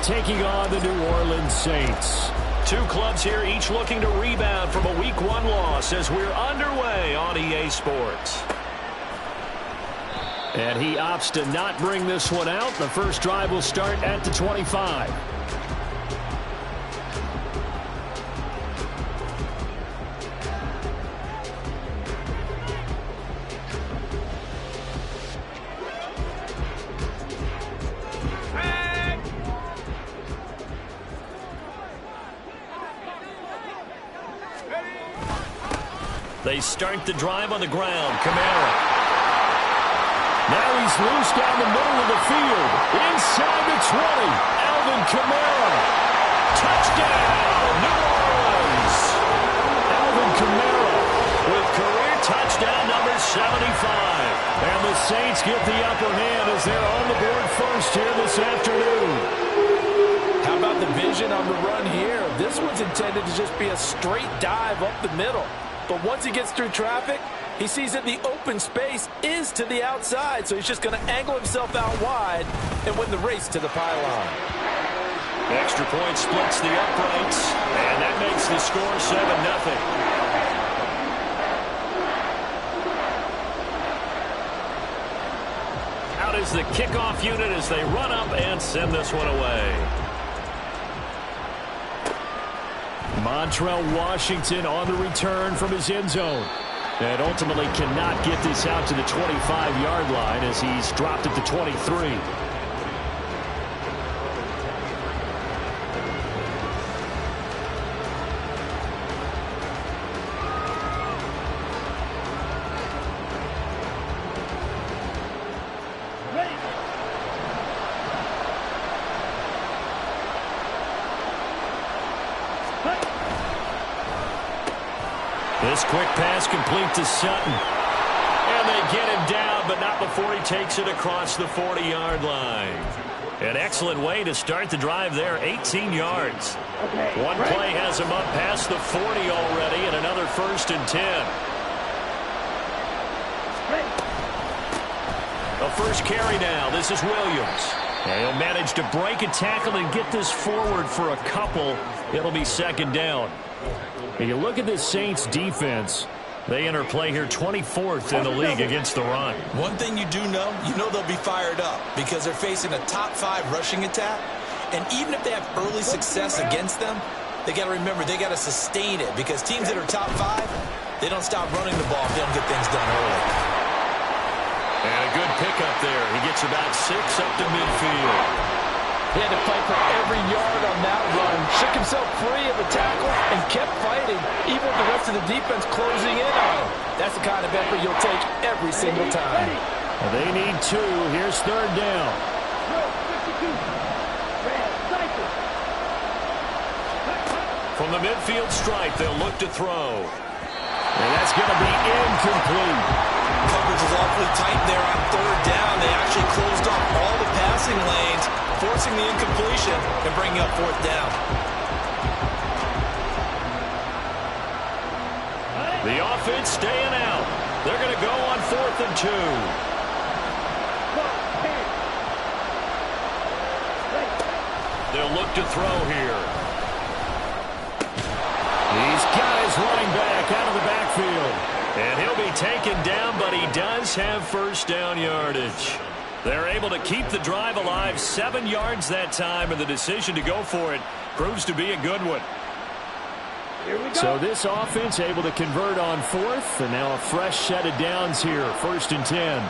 taking on the New Orleans Saints. Two clubs here, each looking to rebound from a Week 1 loss as we're underway on EA Sports. And he opts to not bring this one out. The first drive will start at the 25. They start the drive on the ground. Kamara. Now he's loose down the middle of the field. Inside the 20. Alvin Kamara. Touchdown, New Orleans. Alvin Kamara with career touchdown number 75. And the Saints get the upper hand as they're on the board first here this afternoon. How about the vision on the run here? This one's intended to just be a straight dive up the middle. But once he gets through traffic, he sees that the open space is to the outside, so he's just going to angle himself out wide and win the race to the pylon. Extra point splits the uprights, and that makes the score 7-0. Out is the kickoff unit as they run up and send this one away. Montrell Washington on the return from his end zone. And ultimately cannot get this out to the 25-yard line as he's dropped at the 23. This quick pass complete to Sutton. And they get him down, but not before he takes it across the 40-yard line. An excellent way to start the drive there, 18 yards. One play has him up past the 40 already, and another 1st and 10. A first carry now. This is Williams. And he'll manage to break a tackle and get this forward for a couple. It'll be 2nd down. And you look at this Saints defense, they enter play here 24th in the league against the run. One thing you do know, they'll be fired up because they're facing a top 5 rushing attack. And even if they have early success against them, they got to remember they got to sustain it because teams that are top 5, they don't stop running the ball if they don't get things done early. And a good pickup there. He gets about 6 up to midfield. He had to fight for every yard on that run. Shook himself free of the tackle and kept fighting, even with the rest of the defense closing in on him. That's the kind of effort you'll take every single time. Well, they need 2. Here's 3rd down. From the midfield stripe, they'll look to throw. And that's going to be incomplete. Coverage is awfully tight there on 3rd down. They actually closed off all the passing lanes, forcing the incompletion and bringing up 4th down. The offense staying out. They're going to go on 4th and 2. They'll look to throw here. He's got his running back out of the backfield. And he'll be taken down, but he does have 1st down yardage. They're able to keep the drive alive, 7 yards that time, and the decision to go for it proves to be a good one. So this offense able to convert on 4th, and now a fresh set of downs here, 1st and 10.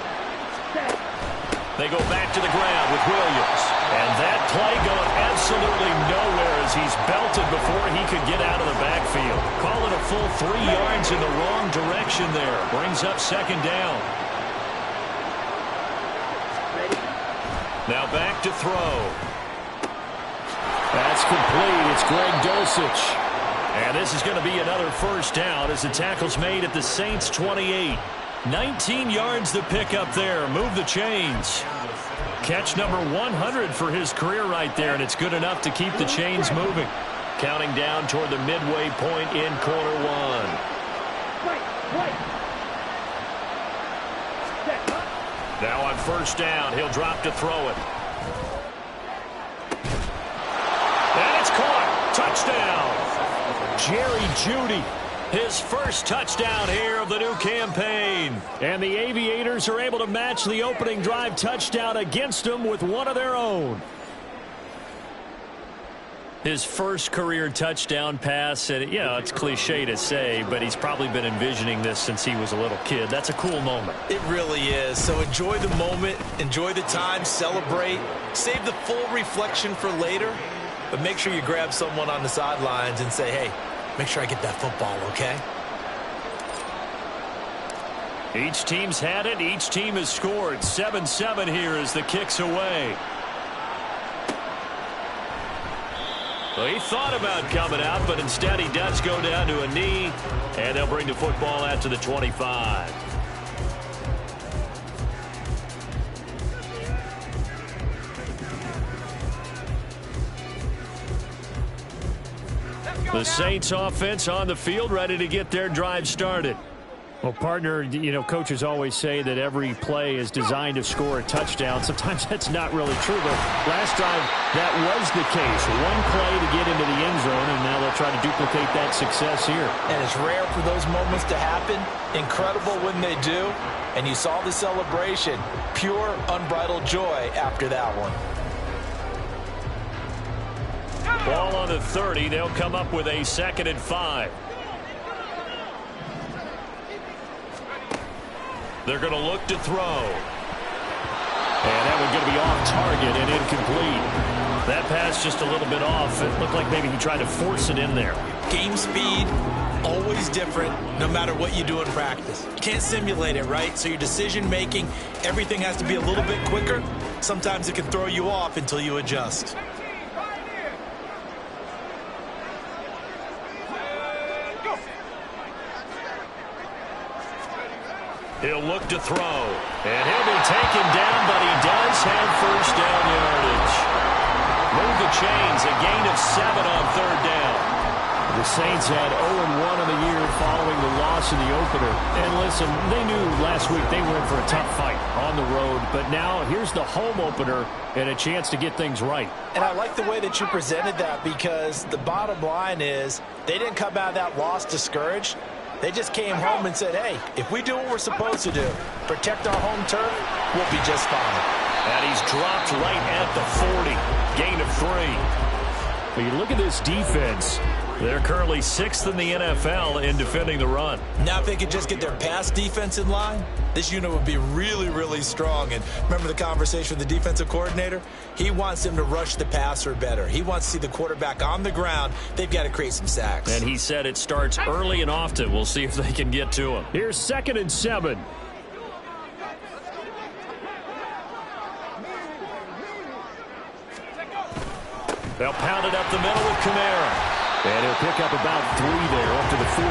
They go back to the ground with Williams. And that play going absolutely nowhere as he's belted before he could get out of the backfield. Call it a full 3 yards in the wrong direction there. Brings up 2nd down. Now back to throw. That's complete. It's Greg Dulcich. And this is going to be another 1st down as the tackle's made at the Saints' 28. 19 yards to pick up there. Move the chains. Catch number 100 for his career right there, and it's good enough to keep the chains moving. Counting down toward the midway point in quarter 1. Now on 1st down, he'll drop to throw it. Touchdown. Jerry Jeudy. His first touchdown here of the new campaign. And the Aviators are able to match the opening drive touchdown against them with one of their own. His first career touchdown pass, and it's cliche to say, but he's probably been envisioning this since he was a little kid. That's a cool moment. It really is. So enjoy the moment, enjoy the time, celebrate, save the full reflection for later, but make sure you grab someone on the sidelines and say, hey, make sure I get that football, okay? Each team's had it. Each team has scored. 7-7 here as the kick's away. Well, he thought about coming out, but instead he does go down to a knee, and they'll bring the football out to the 25. The Saints offense on the field, ready to get their drive started. Well, partner, coaches always say that every play is designed to score a touchdown. Sometimes that's not really true, but last drive that was the case. One play to get into the end zone, and now they'll try to duplicate that success here. And it's rare for those moments to happen. Incredible when they do. And you saw the celebration. Pure, unbridled joy after that one. Ball on the 30. They'll come up with a 2nd and 5. They're going to look to throw. And that one's going to be off target and incomplete. That pass just a little bit off. It looked like maybe he tried to force it in there. Game speed, always different, no matter what you do in practice. You can't simulate it, right? So your decision-making, everything has to be a little bit quicker. Sometimes it can throw you off until you adjust. He'll look to throw, and he'll be taken down, but he does have first down yardage. Move the chains, a gain of 7 on 3rd down. The Saints had 0-1 in the year following the loss in the opener. And listen, they knew last week they were in for a tough fight on the road, but now here's the home opener and a chance to get things right. And I like the way that you presented that, because the bottom line is they didn't come out of that loss discouraged. They just came home and said, hey, if we do what we're supposed to do, protect our home turf, we'll be just fine. And he's dropped right at the 40. Gain of 3. But you look at this defense. They're currently 6th in the NFL in defending the run. Now if they could just get their pass defense in line, this unit would be really, really strong. And remember the conversation with the defensive coordinator? He wants them to rush the passer better. He wants to see the quarterback on the ground. They've got to create some sacks. And he said it starts early and often. We'll see if they can get to him. Here's 2nd and 7. They'll pound it up the middle with Kamara. And he'll pick up about 3 there, up to the 43.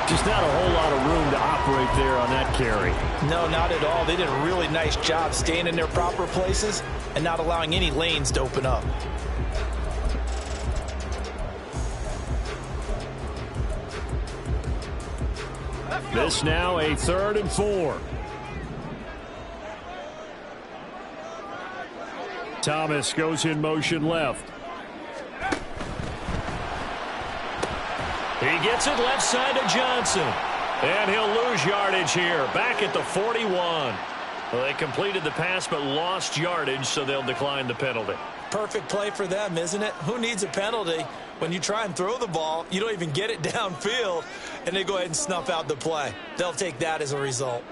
Just not a whole lot of room to operate there on that carry. No, not at all. They did a really nice job staying in their proper places and not allowing any lanes to open up. This now a 3rd and 4. Thomas goes in motion left. He gets it left side to Johnson. And he'll lose yardage here, back at the 41. Well, they completed the pass but lost yardage, so they'll decline the penalty. Perfect play for them, isn't it? Who needs a penalty when you try and throw the ball, you don't even get it downfield, and they go ahead and snuff out the play. They'll take that as a result.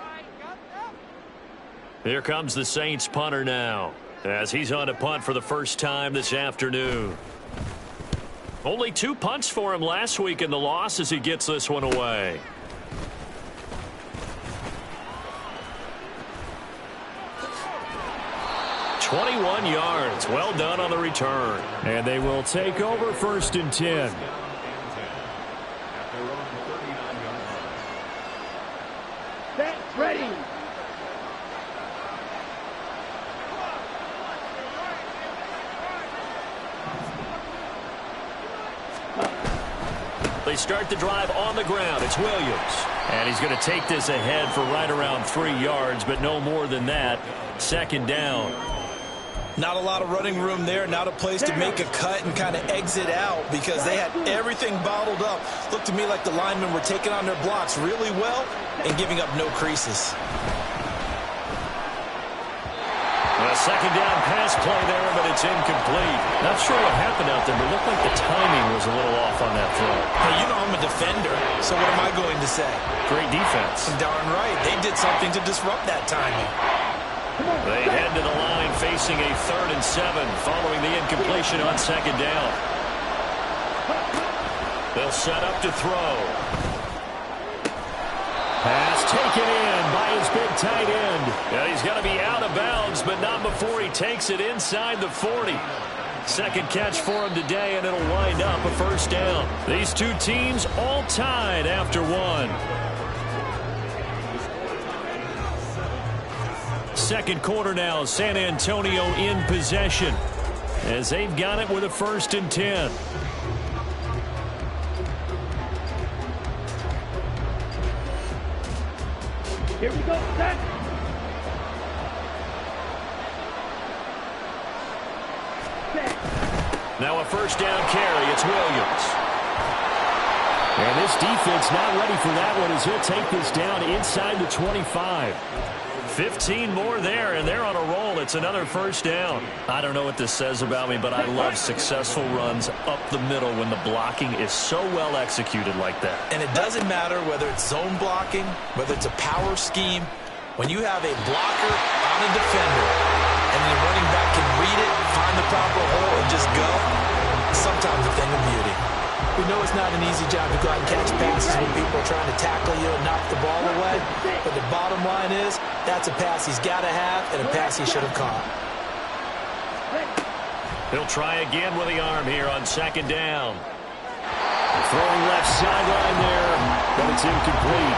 Here comes the Saints punter now, as he's on a punt for the first time this afternoon. Only 2 punts for him last week in the loss as he gets this one away. "21 yards. Well done on the return. And they will take over 1st and 10. Set, ready. They start the drive on the ground. It's Williams. And he's going to take this ahead for right around 3 yards, but no more than that. 2nd down. Not a lot of running room there, not a place to make a cut and kind of exit out because they had everything bottled up. Looked to me like the linemen were taking on their blocks really well and giving up no creases. A second down pass play there, but it's incomplete. Not sure what happened out there, but it looked like the timing was a little off on that throw. Hey, you know I'm a defender, so what am I going to say? Great defense. Darn right. They did something to disrupt that timing. They head to the line facing a 3rd and 7 following the incompletion on second down. They'll set up to throw. Pass taken in by his big tight end. Yeah, he's going to be out of bounds, but not before he takes it inside the 40. Second catch for him today, and it'll wind up a first down. These two teams all tied after one. Second quarter now, San Antonio in possession as they've got it with a 1st and 10. Here we go, set. Now a first down carry. It's Williams. And this defense not ready for that one as he'll take this down inside the 25. 15 more there, and they're on a roll. It's another first down. I don't know what this says about me, but I love successful runs up the middle when the blocking is so well executed like that. And it doesn't matter whether it's zone blocking, whether it's a power scheme. When you have a blocker on a defender, and the running back can read it, find the proper hole, and just go, sometimes a thing of beauty. We know it's not an easy job to go out and catch passes when people are trying to tackle you and knock the ball away. But the bottom line is, that's a pass he's got to have and a pass he should have caught. He'll try again with the arm here on second down. Throwing left sideline there, but it's incomplete.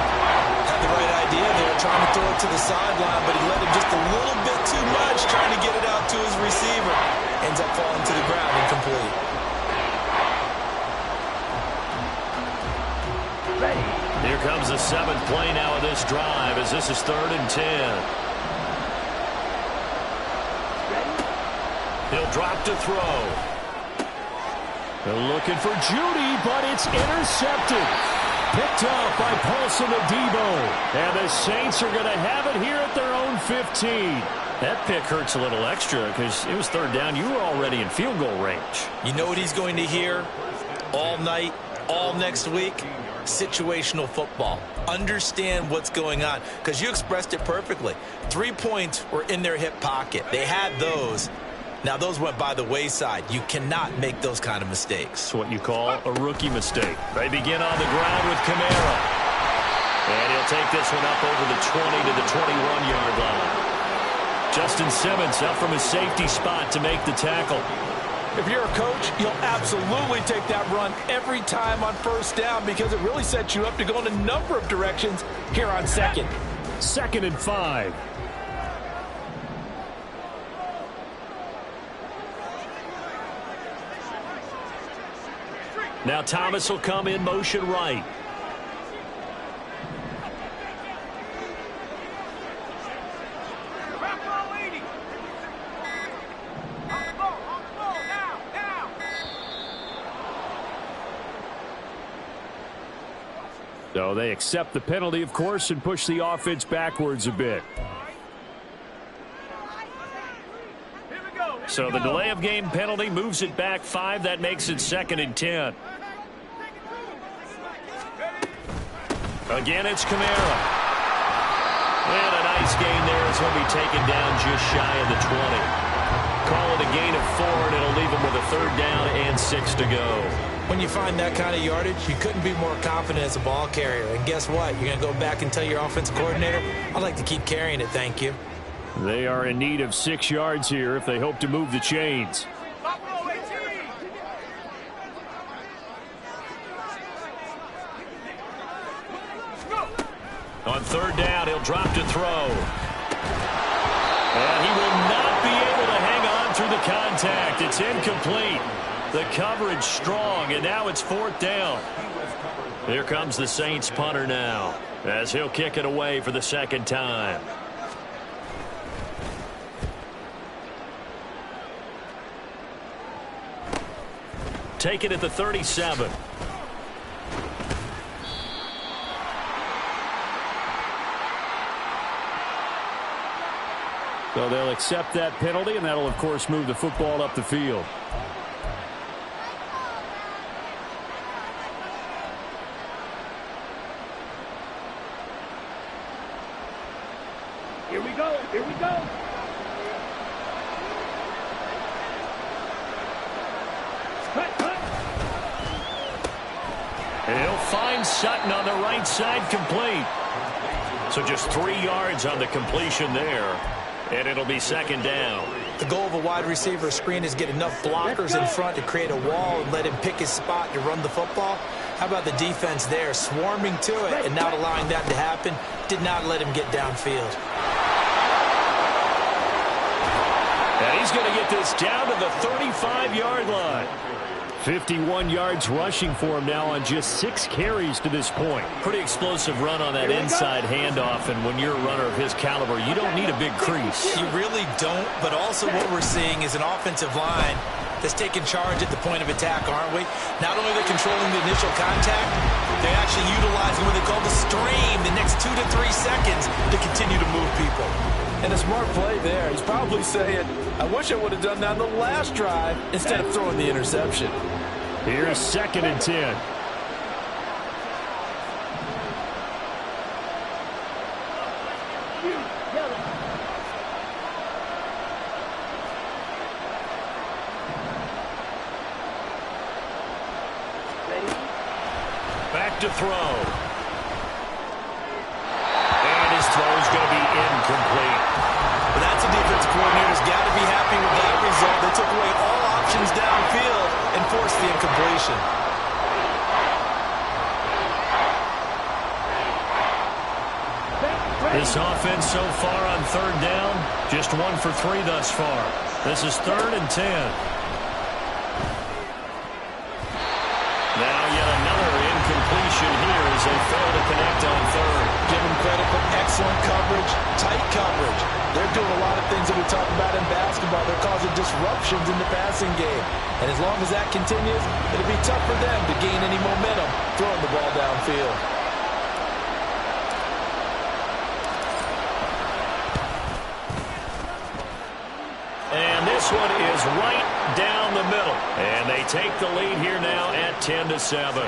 Had the right idea there, trying to throw it to the sideline, but he let him just a little bit too much, trying to get it out to his receiver. Ends up falling to the ground, incomplete. Here comes the 7th play now of this drive as this is 3rd and 10. He'll drop to throw. They're looking for Judy, but it's intercepted. Picked up by Paulson Adebo. And the Saints are going to have it here at their own 15. That pick hurts a little extra because it was 3rd down. You were already in field goal range. You know what he's going to hear all night, all next week? Situational football. Understand what's going on, because you expressed it perfectly. 3 points were in their hip pocket. They had those. Now those went by the wayside. You cannot make those kind of mistakes. It's what you call a rookie mistake. They begin on the ground with Kamara. And he'll take this one up over the 20 to the 21-yard line. Justin Simmons up from his safety spot to make the tackle. If you're a coach, you'll absolutely take that run every time on first down because it really sets you up to go in a number of directions here on second. 2nd and 5. Now Thomas will come in motion right. So they accept the penalty, of course, and push the offense backwards a bit. So the delay of game penalty moves it back 5. That makes it 2nd and 10. Again, it's Kamara. And a nice gain there as he'll be taken down just shy of the 20. Call it a gain of 4, and it'll leave him with a 3rd down and 6 to go. When you find that kind of yardage, you couldn't be more confident as a ball carrier. And guess what? You're going to go back and tell your offensive coordinator, I'd like to keep carrying it, thank you. They are in need of 6 yards here if they hope to move the chains. On 3rd down, he'll drop to throw. And he will not be able to hang on through the contact. It's incomplete. The coverage strong, and now it's 4th down. Here comes the Saints punter now as he'll kick it away for the 2nd time. take it at the 37. So they'll accept that penalty, and that'll, of course, move the football up the field. Here we go. Here we go. Cut. He'll find Sutton on the right side, complete. So just 3 yards on the completion there. And it'll be second down. The goal of a wide receiver screen is get enough blockers in front to create a wall and let him pick his spot to run the football. How about the defense there, swarming to it and not allowing that to happen? Did not let him get downfield. And he's going to get this down to the 35-yard line. 51 yards rushing for him now on just 6 carries to this point. Pretty explosive run on that inside handoff, and when you're a runner of his caliber, you don't need a big crease. You really don't, but also what we're seeing is an offensive line that's taking charge at the point of attack, aren't we? Not only are they controlling the initial contact, they're actually utilizing what they call the stream, the next 2 to 3 seconds to continue to move people. And a smart play there. He's probably saying, I wish I would have done that on the last drive instead of throwing the interception. Here's 2nd and 10. Back to throw. And his throw is going to be incomplete. But that's a defensive coordinator's got to be happy with that result. They took away all options downfield and forced the incompletion. This offense so far on 3rd down, just 1 for 3 thus far. This is 3rd and 10. Now yet another incompletion here as they fail to connect on 3rd. Give them credit for excellent coverage, tight coverage. They're doing a lot of things that we talk about in basketball. They're causing disruptions in the passing game. And as long as that continues, it'll be tough for them to gain any momentum throwing the ball downfield. And this one is right down the middle. And they take the lead here now at 10-7.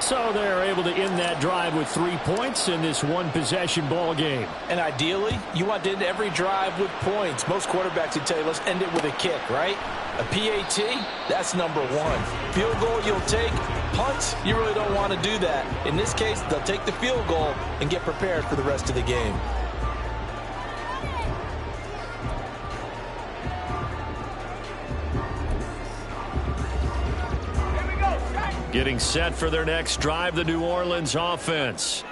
So they're able to end that drive with 3 points in this one-possession ball game. And ideally, you want to end every drive with points. Most quarterbacks would tell you, let's end it with a kick, right? A PAT, that's number 1. Field goal you'll take. Punts, you really don't want to do that. In this case, they'll take the field goal and get prepared for the rest of the game. Getting set for their next drive, the New Orleans offense.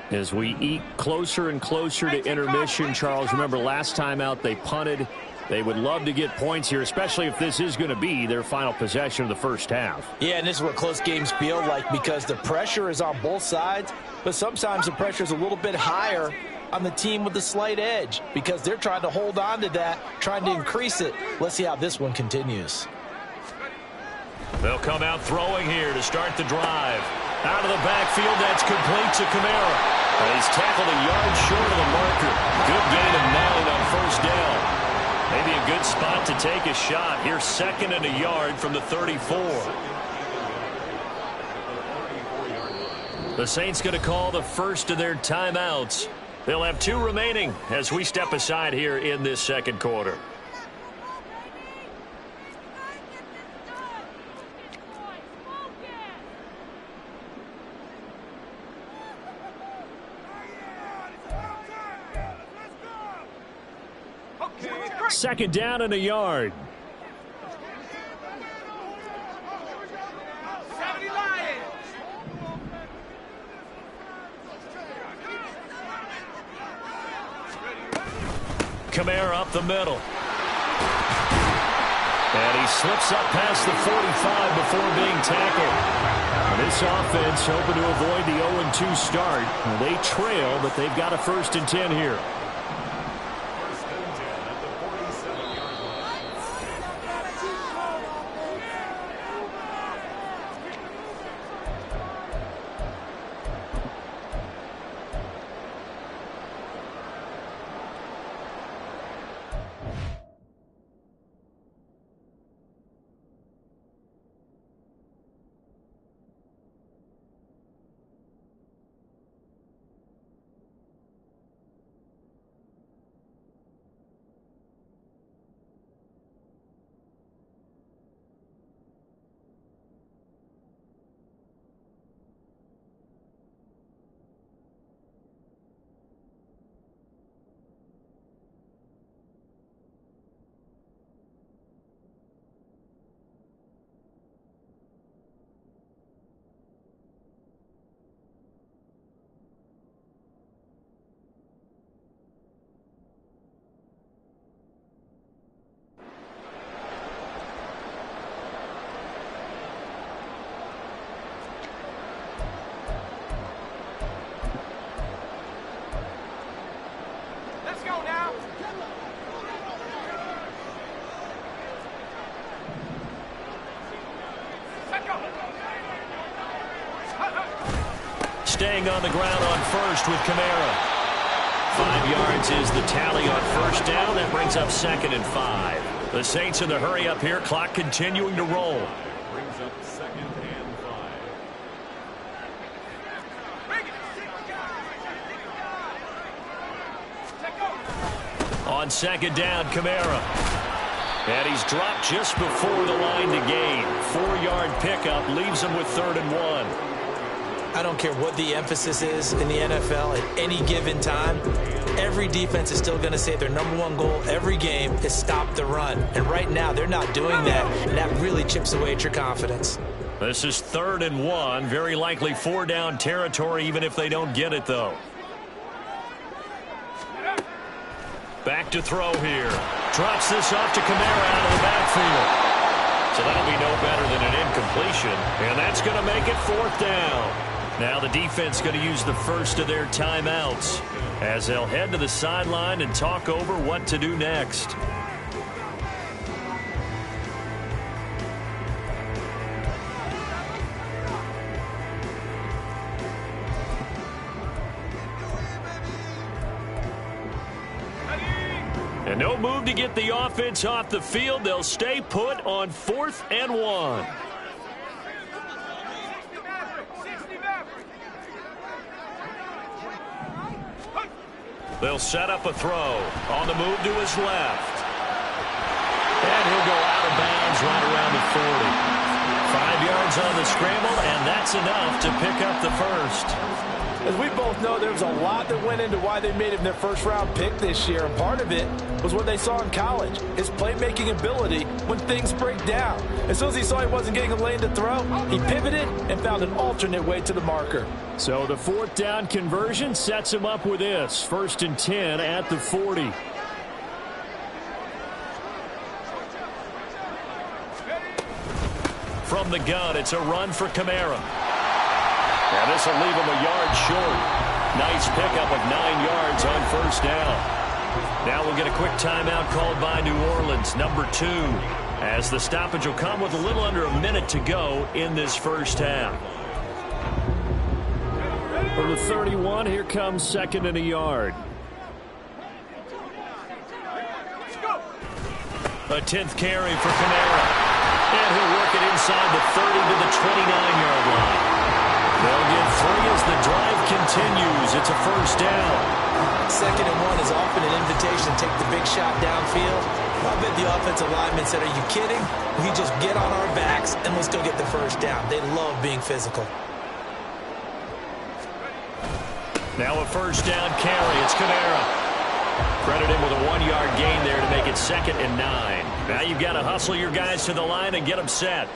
As we eke closer and closer to intermission, Charles, remember last time out they punted. They would love to get points here, especially if this is going to be their final possession of the first half. Yeah, and this is what close games feel like because the pressure is on both sides, but sometimes the pressure is a little bit higher on the team with the slight edge because they're trying to hold on to that, trying to increase it. Let's see how this one continues. They'll come out throwing here to start the drive. Out of the backfield, that's complete to Kamara. He's tackled a yard short of the marker. Good gain of 9 on first down. Maybe a good spot to take a shot. Here's 2nd and a yard from the 34. The Saints going to call the first of their timeouts. They'll have 2 remaining as we step aside here in this second quarter. Second down and a yard. Kamara up the middle. And he slips up past the 45 before being tackled. This offense hoping to avoid the 0-2 start. They trail, but they've got a 1st and 10 here. staying on the ground on first with Kamara. 5 yards is the tally on first down. That brings up 2nd and 5. The Saints in the hurry up here. Clock continuing to roll. Brings up 2nd and 5. On 2nd down, Kamara. And he's dropped just before the line to gain. 4-yard pickup leaves him with 3rd and 1. I don't care what the emphasis is in the NFL at any given time. Every defense is still going to say their #1 goal every game is stop the run. And right now, they're not doing that, and that really chips away at your confidence. This is 3rd and 1. Very likely 4-down territory, even if they don't get it, though. Back to throw here. Drops this off to Kamara out of the backfield. So that'll be no better than an incompletion. And that's going to make it 4th down. Now the defense going to use the first of their timeouts as they'll head to the sideline and talk over what to do next. And no move to get the offense off the field. They'll stay put on 4th and 1. They'll set up a throw. On the move to his left. And he'll go out of bounds right around the 40. 5 yards on the scramble, and that's enough to pick up the first. As we both know, there was a lot that went into why they made him their first-round pick this year, and part of it was what they saw in college, his playmaking ability when things break down. As soon as he saw he wasn't getting a lane to throw, he pivoted and found an alternate way to the marker. So the 4th down conversion sets him up with this. 1st and 10 at the 40. From the gun, it's a run for Kamara. And this will leave him a yard short. Nice pickup of 9 yards on first down. Now we'll get a quick timeout called by New Orleans, #2, as the stoppage will come with a little under a minute to go in this first half. For the 31, here comes 2nd and a yard. A 10th carry for Kamara. And he'll work it inside the 30 to the 29-yard line. They'll get 3 as the drive continues. It's a first down. 2nd and 1 is often an invitation to take the big shot downfield. I bet the offensive lineman said, "Are you kidding? We just get on our backs and let's go get the first down." They love being physical. Now a first down carry. It's Kamara. Credit him with a 1-yard gain there to make it 2nd and 9. Now you've got to hustle your guys to the line and get them set.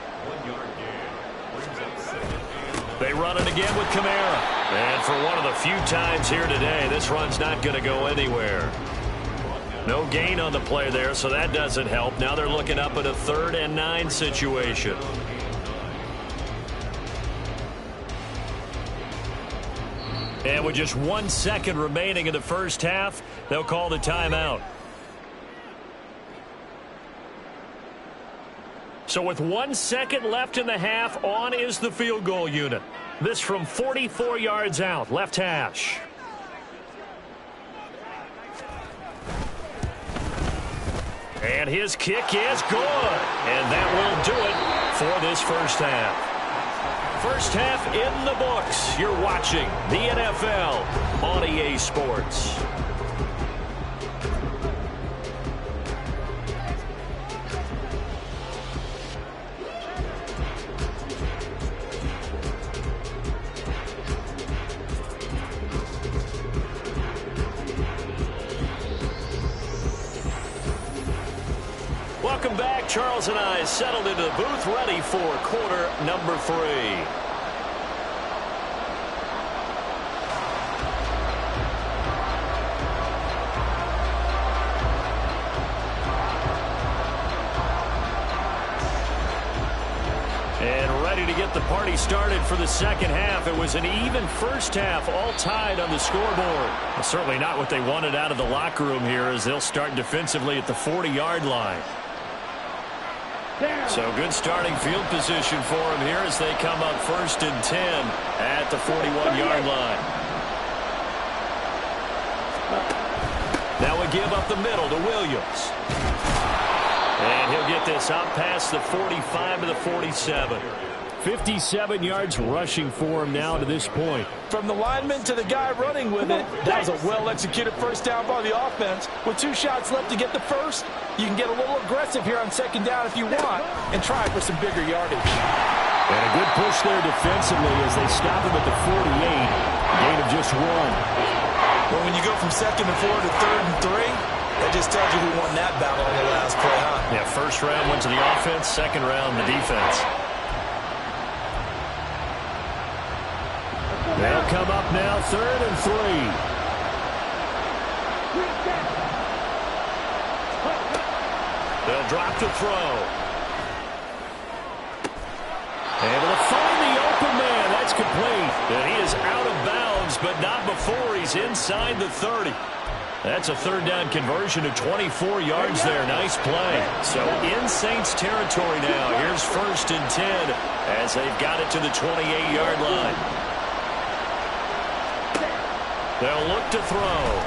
They run it again with Kamara. And for one of the few times here today, this run's not going to go anywhere. No gain on the play there, so that doesn't help. Now they're looking up at a 3rd and 9 situation. And with just 1 second remaining in the first half, they'll call the timeout. So with 1 second left in the half, on is the field goal unit. This from 44 yards out, left hash. And his kick is good. And that will do it for this first half. First half in the books. You're watching the NFL on EA Sports. Welcome back. Charles and I settled into the booth, ready for quarter number 3. And ready to get the party started for the second half. It was an even first half, all tied on the scoreboard. Well, certainly not what they wanted out of the locker room here, as they'll start defensively at the 40-yard line. So good starting field position for him here as they come up 1st and 10 at the 41-yard line. Now we give up the middle to Williams. And he'll get this up past the 45 to the 47. 57 yards rushing for him now to this point. From the lineman to the guy running with it, that was a well-executed first down by the offense. With 2 shots left to get the first, you can get a little aggressive here on 2nd down if you want and try for some bigger yardage. And a good push there defensively as they stop him at the 48. Gain of just 1. Well, when you go from 2nd and 4 to 3rd and 3, that just tells you who won that battle on the last play, huh? Yeah, first round went to the offense, second round the defense. They'll come up now 3rd and 3. They'll drop to throw. Able to find the open man. That's complete. And he is out of bounds, but not before he's inside the 30. That's a 3rd down conversion to 24 yards there. Nice play. So in Saints territory now. Here's 1st and 10 as they've got it to the 28-yard line. They'll look to throw.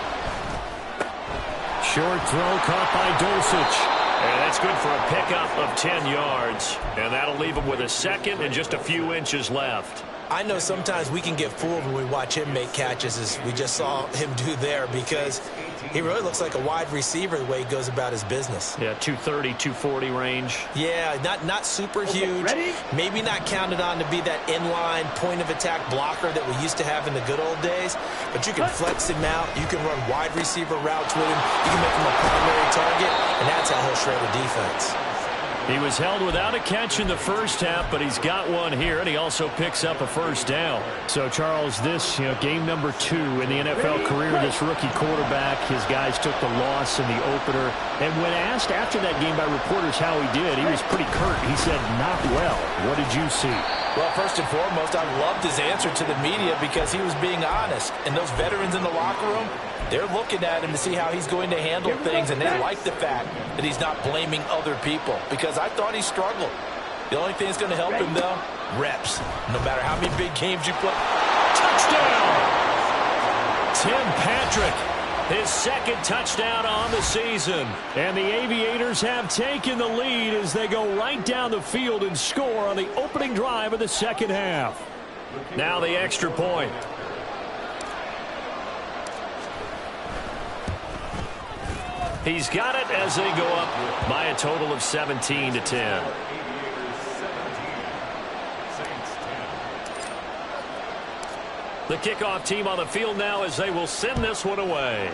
Short throw caught by Dulcich. And that's good for a pickup of 10 yards. And that'll leave him with a 2nd and just a few inches left. I know sometimes we can get fooled when we watch him make catches, as we just saw him do there, because he really looks like a wide receiver the way he goes about his business. Yeah, 230, 240 range. Yeah, not super huge. Maybe not counted on to be that inline point-of-attack blocker that we used to have in the good old days. But you can flex him out. You can run wide receiver routes with him. You can make him a primary target, and that's how he'll shred a defense. He was held without a catch in the first half, but he's got one here, and he also picks up a first down. So, Charles, this, game number 2 in the NFL career, this rookie quarterback, his guys took the loss in the opener. And when asked after that game by reporters how he did, he was pretty curt. He said, not well. What did you see? Well, first and foremost, I loved his answer to the media because he was being honest. And those veterans in the locker room, they're looking at him to see how he's going to handle things, and they like the fact that he's not blaming other people, because I thought he struggled. The only thing that's going to help him, though, reps. No matter how many big games you play. Touchdown! Tim Patrick, his 2nd touchdown on the season. And the Aviators have taken the lead as they go right down the field and score on the opening drive of the 2nd half. Now the extra point. He's got it as they go up by a total of 17 to 10. The kickoff team on the field now as they will send this one away.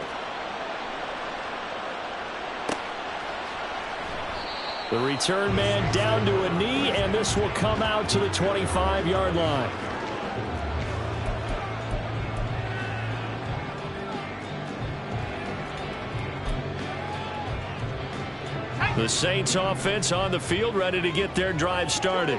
The return man down to a knee, and this will come out to the 25-yard line. The Saints offense on the field, ready to get their drive started.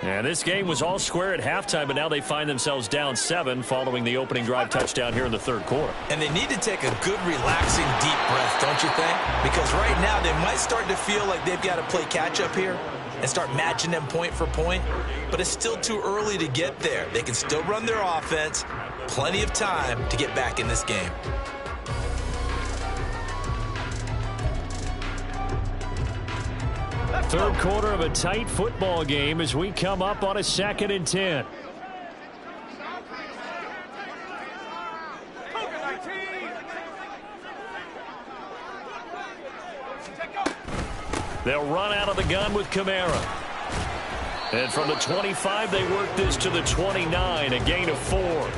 And this game was all square at halftime, but now they find themselves down 7 following the opening drive touchdown here in the 3rd quarter. And they need to take a good, relaxing, deep breath, don't you think? Because right now they might start to feel like they've got to play catch-up here and start matching them point for point. But it's still too early to get there. They can still run their offense. Plenty of time to get back in this game. Third quarter of a tight football game as we come up on a 2nd and 10. They'll run out of the gun with Kamara. And from the 25, they work this to the 29, a gain of 4.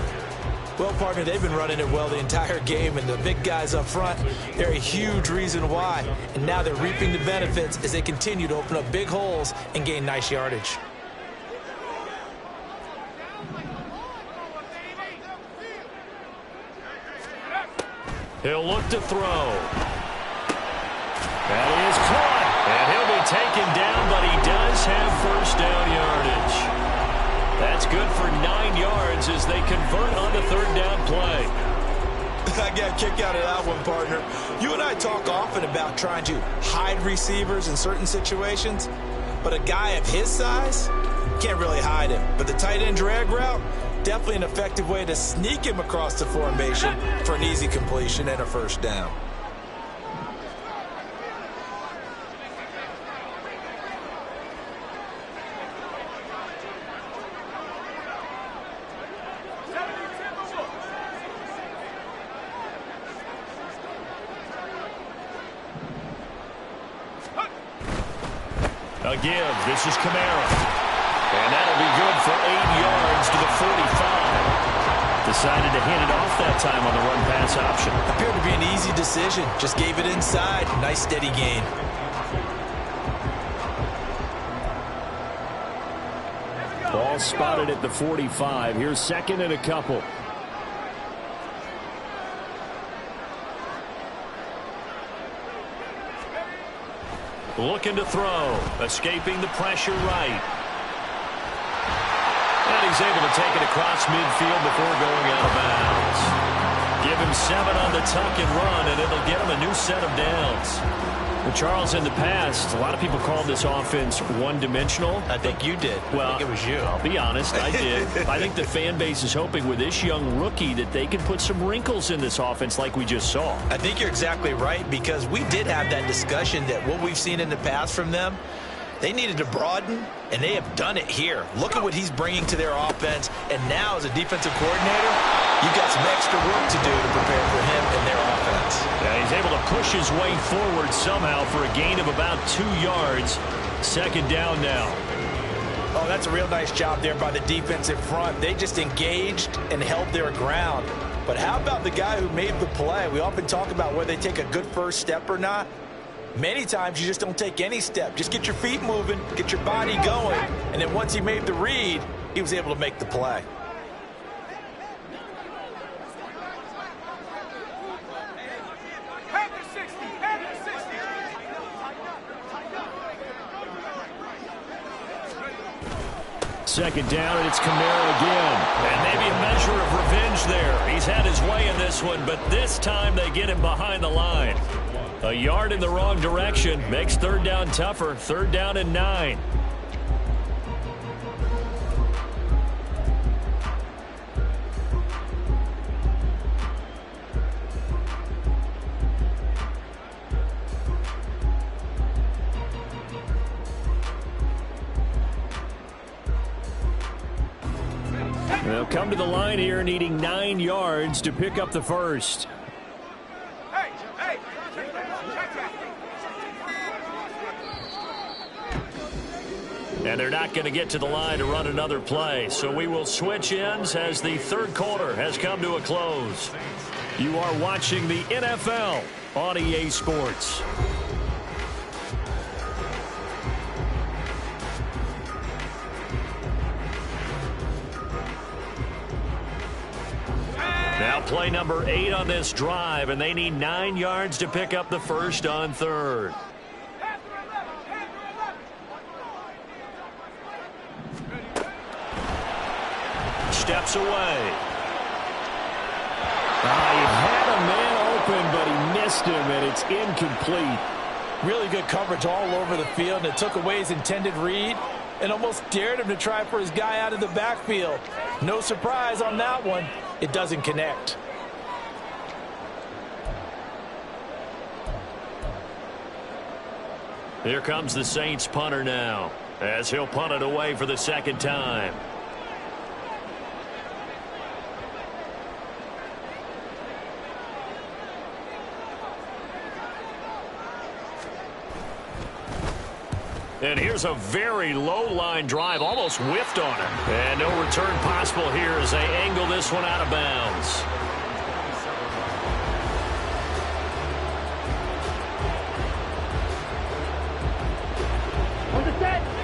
Well, partner, they've been running it well the entire game, and the big guys up front, they're a huge reason why. And now they're reaping the benefits as they continue to open up big holes and gain nice yardage. He'll look to throw. That is caught. And he'll be taken down, but he does have first down yardage. That's good for 9 yards as they convert on the 3rd down play. I got a kick out of that one, partner. You and I talk often about trying to hide receivers in certain situations. But a guy of his size can't really hide him. But the tight end drag route, definitely an effective way to sneak him across the formation for an easy completion and a first down. A give. This is Kamara. And that'll be good for 8 yards to the 45. Decided to hand it off that time on the run-pass option. Appeared to be an easy decision. Just gave it inside. Nice steady gain. Ball spotted at the 45. Here's second and a couple. Looking to throw. Escaping the pressure right. And he's able to take it across midfield before going out of bounds. Give him 7 on the tuck and run, and it'll get him a new set of downs. Well, Charles, in the past, a lot of people called this offense one-dimensional. I think you did. Well, I think it was you. I'll be honest, I did. I think the fan base is hoping with this young rookie that they can put some wrinkles in this offense like we just saw. I think you're exactly right, because we did have that discussion that what we've seen in the past from them, they needed to broaden, and they have done it here. Look at what he's bringing to their offense, and now as a defensive coordinator, you've got some extra work to do to prepare for him and their offense. Yeah, he's able to push his way forward somehow for a gain of about 2 yards. Second down now. Oh, that's a real nice job there by the defensive front. They just engaged and held their ground. But how about the guy who made the play? We often talk about whether they take a good first step or not. Many times you just don't take any step. Just get your feet moving, get your body going, and then once he made the read, he was able to make the play. Second down, and it's Kamara again. And maybe a measure of revenge there. He's had his way in this one, but this time they get him behind the line. A yard in the wrong direction makes third down tougher. Third down and 9. They'll come to the line here needing 9 yards to pick up the first. And they're not going to get to the line to run another play. So we will switch ends as the third quarter has come to a close. You are watching the NFL on EA Sports. Now play number 8 on this drive, and they need 9 yards to pick up the first on third. Steps away. He had a man open, but he missed him, and it's incomplete. Really good coverage all over the field, and it took away his intended read and almost dared him to try for his guy out of the backfield. No surprise on that one. It doesn't connect. Here comes the Saints punter now, as he'll punt it away for the second time. And here's a very low-line drive, almost whiffed on it. And no return possible here as they angle this one out of bounds.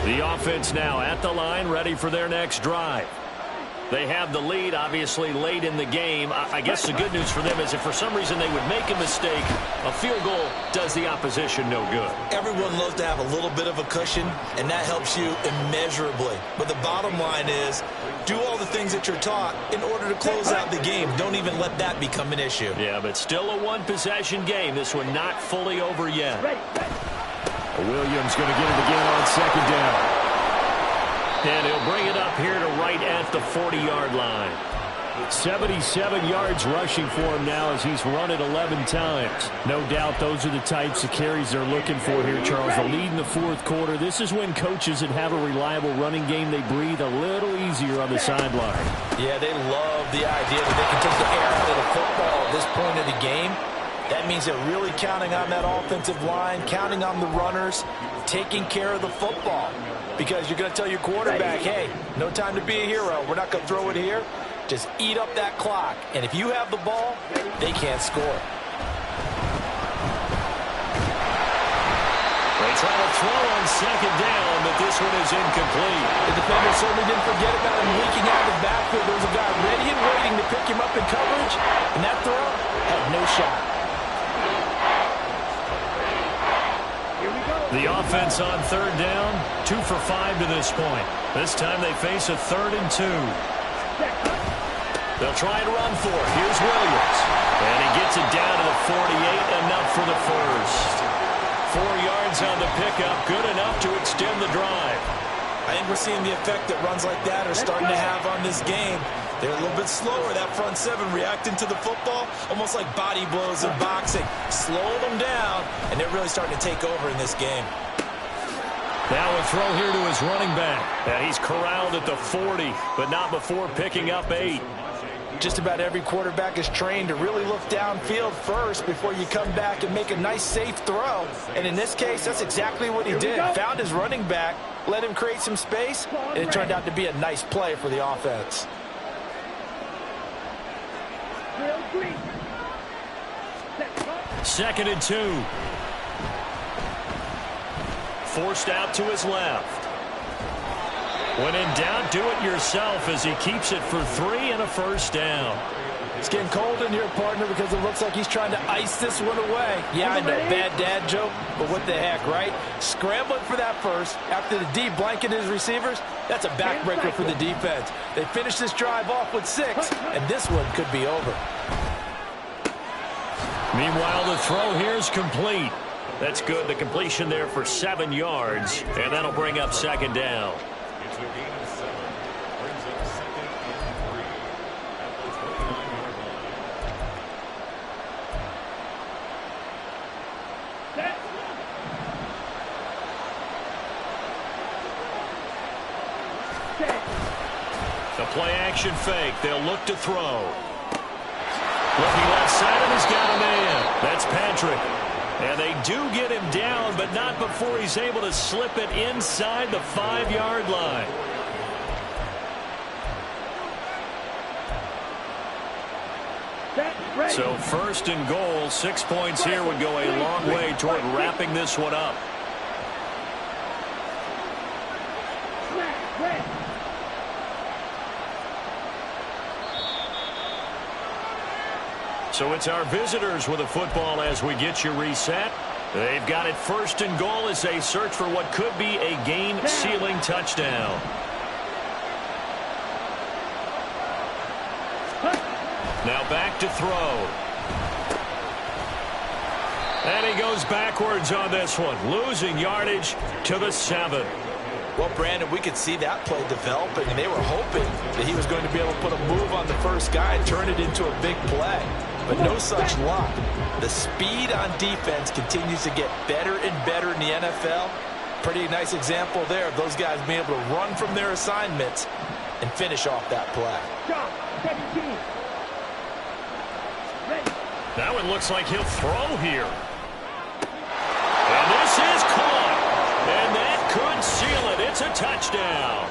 The offense now at the line, ready for their next drive. They have the lead, obviously, late in the game. I guess the good news for them is if for some reason they would make a mistake, a field goal does the opposition no good. Everyone loves to have a little bit of a cushion, and that helps you immeasurably. But the bottom line is, do all the things that you're taught in order to close out the game. Don't even let that become an issue. Yeah, but still a one-possession game. This one not fully over yet. Williams going to get it again on second down. And he'll bring it up here to right at the 40-yard line. 77 yards rushing for him now as he's run it 11 times. No doubt those are the types of carries they're looking for here, Charles. The lead in the fourth quarter. This is when coaches that have a reliable running game, they breathe a little easier on the sideline. Yeah, they love the idea that they can take the air out of the football at this point of the game. That means they're really counting on that offensive line, counting on the runners, taking care of the football. Because you're going to tell your quarterback, hey, no time to be a hero. We're not going to throw it here. Just eat up that clock. And if you have the ball, they can't score. They try to throw on second down, but this one is incomplete. The defender certainly didn't forget about him leaking out of the backfield. There was a guy ready and waiting to pick him up in coverage, and that throw had no shot. The offense on third down, 2 for 5 to this point. This time they face a 3rd and 2. They'll try and run for it. Here's Williams. And he gets it down to the 48, enough for the first. 4 yards on the pickup, good enough to extend the drive. I think we're seeing the effect that runs like that are starting to have on this game. They're a little bit slower, that front seven, reacting to the football, almost like body blows in boxing. Slow them down, and they're really starting to take over in this game. Now a throw here to his running back. And he's corralled at the 40, but not before picking up 8. Just about every quarterback is trained to really look downfield first before you come back and make a nice, safe throw. And in this case, that's exactly what he did. Found his running back, let him create some space, and it turned out to be a nice play for the offense. Second and 2. Forced out to his left. When in doubt, do it yourself as he keeps it for 3 and a first down. It's getting cold in here, partner, because it looks like he's trying to ice this one away. Yeah, I know, bad dad joke, but what the heck, right? Scrambling for that first after the D blanketed his receivers. That's a backbreaker for the defense. They finish this drive off with 6, and this one could be over. Meanwhile, the throw here is complete. That's good. The completion there for 7 yards, and that'll bring up second down. It's a gain of 7. Brings up 2nd and 3 at the 20-yard line. The play action fake. They'll look to throw. Looking left side, and he's got a man. That's Patrick. And they do get him down, but not before he's able to slip it inside the 5-yard line. So first and goal, 6 points here would go a long way toward wrapping this one up. So it's our visitors with the football as we get you reset. They've got it first and goal as they search for what could be a game-sealing touchdown. Now back to throw. And he goes backwards on this one, losing yardage to the 7. Well, Brandon, we could see that play developing, and they were hoping that he was going to be able to put a move on the first guy and turn it into a big play. But no such luck. The speed on defense continues to get better and better in the NFL. Pretty nice example there of those guys being able to run from their assignments and finish off that play. Now it looks like he'll throw here. And this is caught. And that could seal it. It's a touchdown.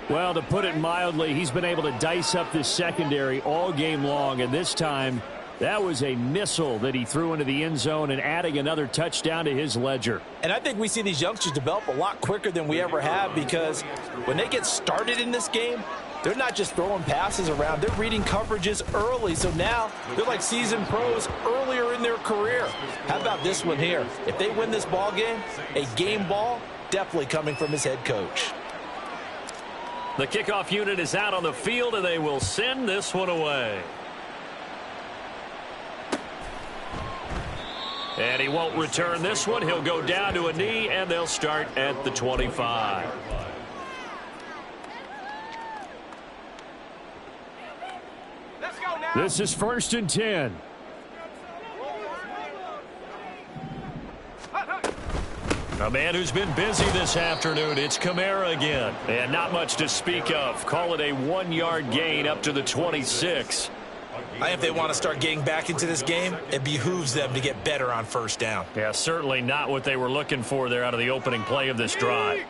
Well, to put it mildly, he's been able to dice up this secondary all game long, and this time that was a missile that he threw into the end zone and adding another touchdown to his ledger. And I think we see these youngsters develop a lot quicker than we ever have, because when they get started in this game, they're not just throwing passes around. They're reading coverages early, so now they're like seasoned pros earlier in their career. How about this one here? If they win this ball game, a game ball, definitely coming from his head coach. The kickoff unit is out on the field, and they will send this one away. And he won't return this one. He'll go down to a knee, and they'll start at the 25. This is 1st and 10. A man who's been busy this afternoon. It's Kamara again. And not much to speak of. Call it a 1-yard gain up to the 26. I think if they want to start getting back into this game, it behooves them to get better on first down. Yeah, certainly not what they were looking for there out of the opening play of this drive.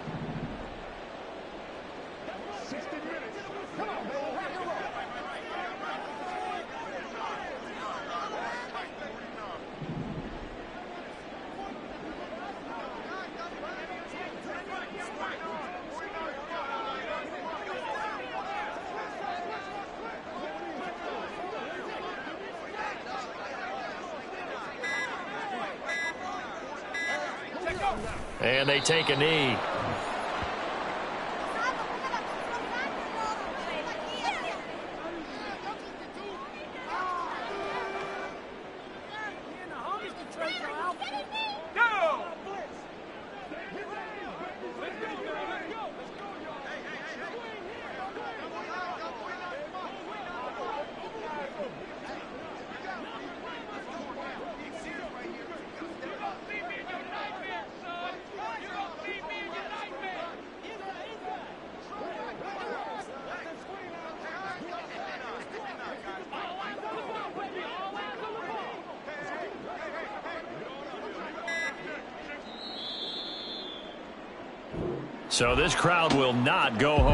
And they take a knee. So this crowd will not go home.